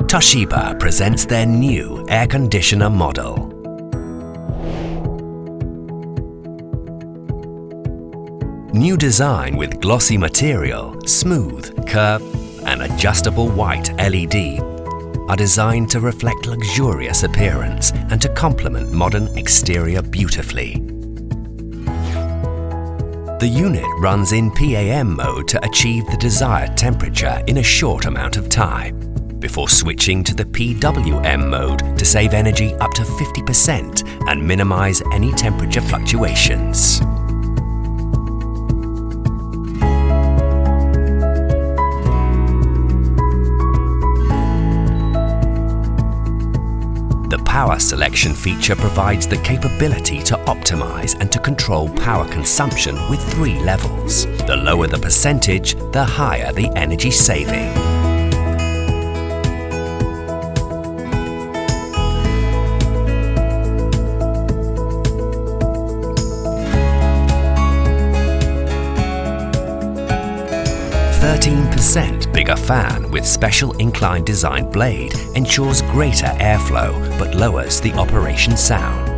Toshiba presents their new air conditioner model. New design with glossy material, smooth, curved and adjustable white LED are designed to reflect luxurious appearance and to complement modern exterior beautifully. The unit runs in PAM mode to achieve the desired temperature in a short amount of time, before switching to the PWM mode to save energy up to 50% and minimize any temperature fluctuations. The power selection feature provides the capability to optimize and to control power consumption with 3 levels. The lower the percentage, the higher the energy saving. %, bigger fan with special incline design blade ensures greater airflow but lowers the operation sound.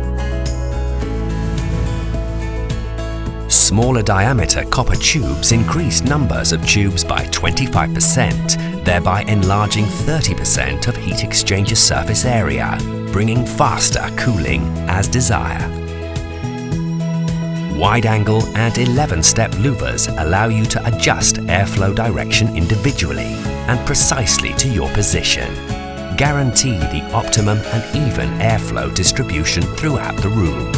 Smaller diameter copper tubes increase numbers of tubes by 25%, thereby enlarging 30% of heat exchanger surface area, bringing faster cooling as desired. Wide-angle and 11-step louvers allow you to adjust airflow direction individually and precisely to your position. Guarantee the optimum and even airflow distribution throughout the room.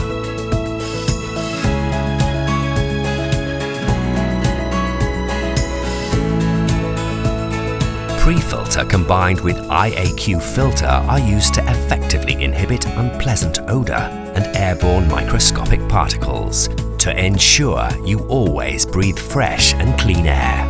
Pre-filter combined with IAQ filter are used to effectively inhibit unpleasant odor and airborne microscopic particles to ensure you always breathe fresh and clean air.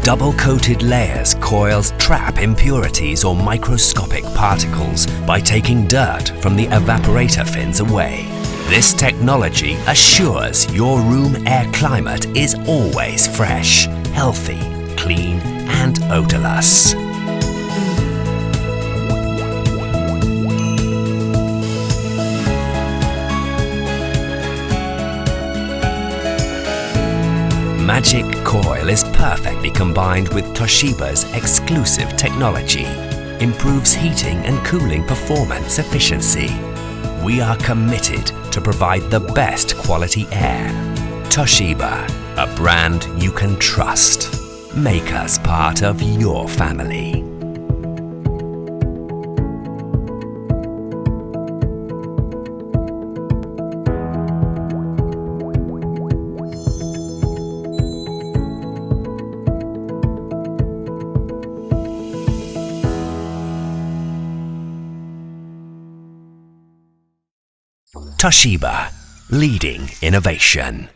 Double-coated layers coils trap impurities or microscopic particles by taking dirt from the evaporator fins away. This technology assures your room air climate is always fresh, healthy, clean and odorless. Magic Coil is perfectly combined with Toshiba's exclusive technology, improves heating and cooling performance efficiency. We are committed to provide the best quality air. Toshiba, a brand you can trust. Make us part of your family. Toshiba, leading innovation.